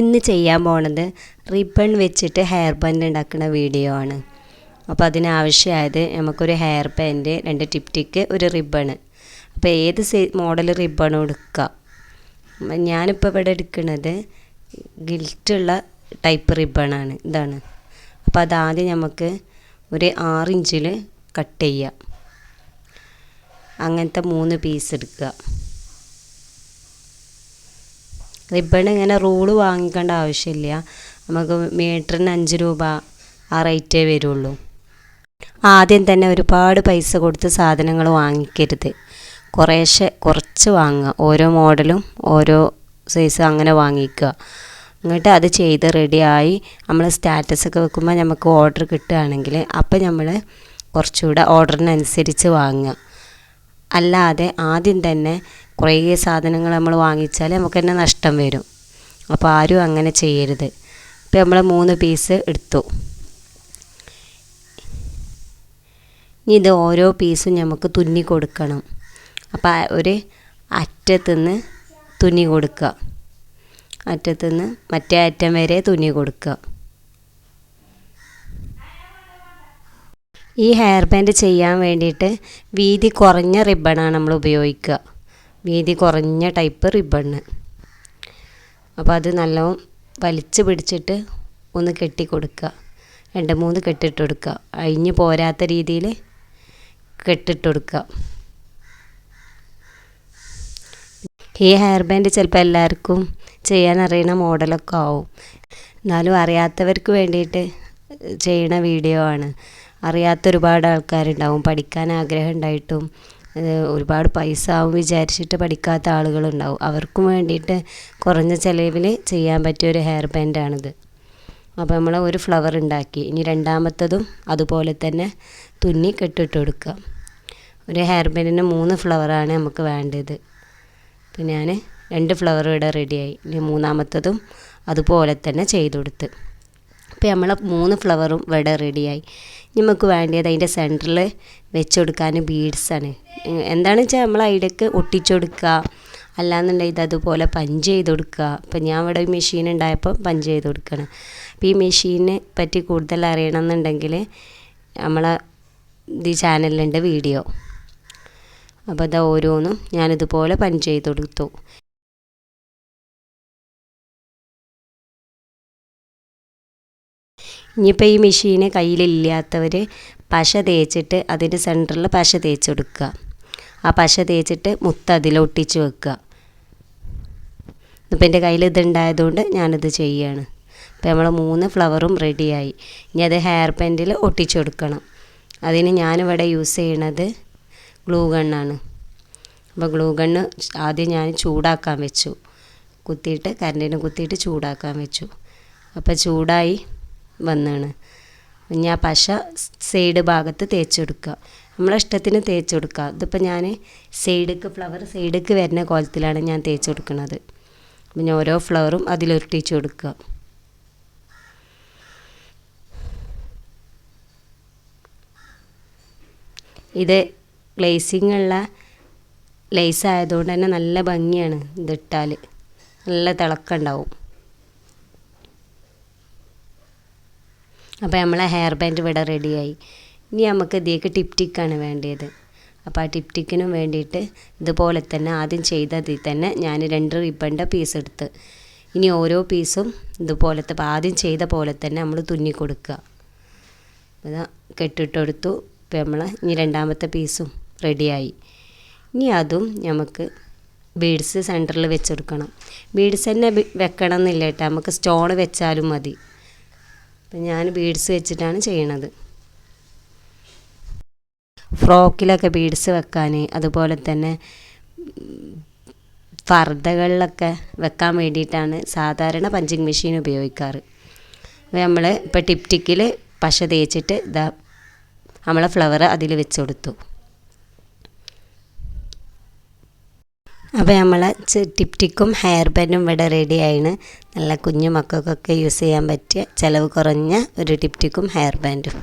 ഇന്ന് ചെയ്യാൻ പോണത് റിബൺ വെച്ചിട്ട് ഹെയർ ബാൻഡ് ഉണ്ടാക്കുന്ന വീഡിയോ ആണ്. അപ്പോൾ അതിനാവശ്യമായത് നമുക്കൊരു ഹെയർ ബാൻഡ്, 2 ടിപ്പ് ടിക്ക്, ഒരു റിബണ്. അപ്പോൾ ഏത് മോഡൽ റിബണും എടുക്കാം. ഞാനിപ്പോൾ ഇവിടെ എടുക്കുന്നത് ഗിൽറ്റുള്ള ടൈപ്പ് റിബണാണ്. ഇതാണ്. അപ്പോൾ അതാദ്യം നമുക്ക് ഒരു 6 ഇഞ്ചിൽ കട്ട് ചെയ്യാം. അങ്ങനത്തെ 3 പീസ് എടുക്കുക. റിബൺ ഇങ്ങനെ റൂള് വാങ്ങിക്കേണ്ട ആവശ്യമില്ല. നമുക്ക് മീറ്ററിന് 5 രൂപ ആ റേറ്റേ വരുള്ളൂ. ആദ്യം തന്നെ ഒരുപാട് പൈസ കൊടുത്ത് സാധനങ്ങൾ വാങ്ങിക്കരുത്. കുറച്ച് വാങ്ങുക. ഓരോ മോഡലും ഓരോ സൈസ് അങ്ങനെ വാങ്ങിക്കുക. എന്നിട്ട് അത് ചെയ്ത് റെഡിയായി നമ്മൾ സ്റ്റാറ്റസൊക്കെ വെക്കുമ്പോൾ നമുക്ക് ഓർഡർ കിട്ടുകയാണെങ്കിൽ അപ്പോൾ നമ്മൾ കുറച്ചുകൂടെ ഓർഡറിനനുസരിച്ച് വാങ്ങുക. അല്ലാതെ ആദ്യം തന്നെ കുറേ സാധനങ്ങൾ നമ്മൾ വാങ്ങിച്ചാൽ നമുക്ക് തന്നെ നഷ്ടം വരും. അപ്പോൾ ആരും അങ്ങനെ ചെയ്യരുത്. ഇപ്പോൾ നമ്മൾ 3 പീസ് എടുത്തു. ഇനി ഇത് ഓരോ പീസും നമുക്ക് തുന്നി കൊടുക്കണം. അപ്പോൾ ഒരു അറ്റത്തുനിന്ന് തുന്നി കൊടുക്കുക. അറ്റത്തുനിന്ന് മറ്റേ അറ്റം വരെ തുന്നി കൊടുക്കുക. ഈ ഹെയർ ബാൻഡ് ചെയ്യാൻ വേണ്ടിയിട്ട് വീതി കുറഞ്ഞ റിബണാണ് നമ്മൾ ഉപയോഗിക്കുക. വീതി കുറഞ്ഞ ടൈപ്പ് റിബണ്. അപ്പോൾ അത് നല്ലോണം വലിച്ച് പിടിച്ചിട്ട് ഒന്ന് കെട്ടി കൊടുക്കുക. 2-3 കെട്ടിട്ട് കൊടുക്കുക. അഴിഞ്ഞ് പോരാത്ത രീതിയിൽ കെട്ടിട്ട് കൊടുക്കുക. ഈ ഹെയർ ബാൻഡ് ചിലപ്പോൾ എല്ലാവർക്കും ചെയ്യാൻ അറിയുന്ന മോഡലൊക്കെ ആവും. എന്നാലും അറിയാത്തവർക്ക് വേണ്ടിയിട്ട് ചെയ്യണ വീഡിയോ ആണ്. അറിയാത്ത ഒരുപാട് ആൾക്കാരുണ്ടാവും. പഠിക്കാൻ ആഗ്രഹം ഉണ്ടായിട്ടും ഒരുപാട് പൈസ ആവും വിചാരിച്ചിട്ട് പഠിക്കാത്ത ആളുകളുണ്ടാവും. അവർക്കും വേണ്ടിയിട്ട് കുറഞ്ഞ ചിലവിൽ ചെയ്യാൻ പറ്റിയൊരു ഹെയർ ബാൻഡാണിത്. അപ്പോൾ നമ്മൾ ഒരു ഫ്ലവർ ഉണ്ടാക്കി. ഇനി രണ്ടാമത്തതും അതുപോലെ തന്നെ തുന്നി കെട്ടിട്ട് കൊടുക്കുക. ഒരു ഹെയർ ബാൻഡിന് 3 ഫ്ലവറാണ് നമുക്ക് വേണ്ടത്. അപ്പോൾ ഞാൻ 2 ഫ്ലവർ ഇവിടെ റെഡിയായി. ഇനി മൂന്നാമത്തതും അതുപോലെ തന്നെ ചെയ്ത് കൊടുത്ത്. അപ്പോൾ നമ്മൾ 3 ഫ്ലവറും ഇവിടെ റെഡിയായി. നമുക്ക് വേണ്ടത് അതിൻ്റെ സെൻറ്ററിൽ വെച്ച് കൊടുക്കാൻ ബീഡ്സാണ്. എന്താണെന്ന് വെച്ചാൽ നമ്മൾ അതിലേക്ക് ഒട്ടിച്ചു കൊടുക്കുക. അല്ലാന്നുണ്ടെങ്കിൽ ഇതതുപോലെ പഞ്ച് ചെയ്ത് കൊടുക്കുക. അപ്പോൾ ഞാൻ ഇവിടെ മെഷീൻ ഉണ്ടായപ്പോൾ പഞ്ച് ചെയ്ത് കൊടുക്കണം. അപ്പോൾ ഈ മെഷീനെ പറ്റി കൂടുതൽ അറിയണമെന്നുണ്ടെങ്കിൽ നമ്മളെ ഈ ചാനലിലുണ്ട് വീഡിയോ. അപ്പോൾ അത് ഓരോന്നും ഞാനിതുപോലെ പഞ്ച് ചെയ്ത് കൊടുത്തു. ഇനിയിപ്പോൾ ഈ മെഷീന് കയ്യിലില്ലാത്തവർ പശ തേച്ചിട്ട് അതിൻ്റെ സെൻറ്ററിൽ പശ തേച്ച് കൊടുക്കുക. ആ പശ തേച്ചിട്ട് മുത്ത് അതിലൊട്ടിച്ച് വെക്കുക. ഇപ്പം എൻ്റെ കയ്യിൽ ഇതുണ്ടായതുകൊണ്ട് ഞാനിത് ചെയ്യുകയാണ്. അപ്പോൾ നമ്മൾ 3 ഫ്ലവറും റെഡിയായി. ഇനി അത് ഹെയർ ബാൻഡിൽ ഒട്ടിച്ച് കൊടുക്കണം. അതിന് ഞാനിവിടെ യൂസ് ചെയ്യണത് ഗ്ലൂ ഗണ്ണാണ്. അപ്പോൾ ഗ്ലൂ ഗണ്ണ് ആദ്യം ഞാൻ ചൂടാക്കാൻ വെച്ചു. കറണ്ടിന് കുത്തിയിട്ട് ചൂടാക്കാൻ വെച്ചു. അപ്പോൾ ചൂടായി വന്നാണ്. ഇനി ആ പശ സൈഡ് ഭാഗത്ത് തേച്ച് കൊടുക്കുക. നമ്മളെ ഇഷ്ടത്തിന് തേച്ച് കൊടുക്കുക. ഇതിപ്പോൾ ഞാൻ ഫ്ലവർ സൈഡിലേക്ക് വരുന്ന കോലത്തിലാണ് ഞാൻ തേച്ച് കൊടുക്കുന്നത്. പിന്നെ ഓരോ ഫ്ലവറും അതിലൊട്ടിച്ച് കൊടുക്കുക. ഇത് ഗ്ലേസിങ് ഉള്ള ലേസ് ആയതുകൊണ്ട് തന്നെ നല്ല ഭംഗിയാണ്. ഇതിട്ടാൽ നല്ല തിളക്കമുണ്ടാവും. അപ്പോൾ നമ്മളെ ഹെയർ ബാൻഡ് ഇവിടെ റെഡിയായി. ഇനി നമുക്ക് ഇതിലേക്ക് ടിപ്പ് ടിക്കാണ് വേണ്ടത്. അപ്പോൾ ആ ടിപ്പ് ടിക്കിനും വേണ്ടിയിട്ട് ഇതുപോലെ തന്നെ ആദ്യം ചെയ്തതിൽ തന്നെ ഞാൻ 2 റിബണിൻ്റെ പീസ് എടുത്ത്. ഇനി ഓരോ പീസും ഇതുപോലത്തെ ആദ്യം ചെയ്ത പോലെ തന്നെ നമ്മൾ തുന്നി കൊടുക്കുക. അത് കെട്ടിട്ടെടുത്തു. ഇപ്പോൾ നമ്മൾ ഇനി രണ്ടാമത്തെ പീസും റെഡിയായി. ഇനി അതും നമുക്ക് ബീഡ്സ് സെൻറ്ററിൽ വെച്ചെടുക്കണം. ബീഡ്സ് തന്നെ വെക്കണം എന്നില്ല കേട്ടോ. നമുക്ക് സ്റ്റോൺ വെച്ചാലും മതി. അപ്പം ഞാൻ ബീഡ്സ് വെച്ചിട്ടാണ് ചെയ്യണത്. ഫ്രോക്കിലൊക്കെ ബീഡ്സ് വെക്കാൻ, അതുപോലെ തന്നെ ഫർദകളിലൊക്കെ വെക്കാൻ വേണ്ടിയിട്ടാണ് സാധാരണ പഞ്ചിങ് മെഷീൻ ഉപയോഗിക്കാറ്. അപ്പോൾ നമ്മൾ ഇപ്പോൾ ടിപ്പ് ടിക്കിൽ പശ തേച്ചിട്ട് നമ്മളെ ഫ്ലവർ അതിൽ വെച്ച് കൊടുത്തു. അപ്പോൾ നമ്മളെ ടിപ്പ് ടിക്കും ഹെയർ ബാൻഡും ഇവിടെ റെഡി ആയിന്. നല്ല കുഞ്ഞു മക്കൾക്കൊക്കെ യൂസ് ചെയ്യാൻ പറ്റിയ ചിലവ് കുറഞ്ഞ ഒരു ടിപ്പ് ടിക്കും ഹെയർ ബാൻഡും.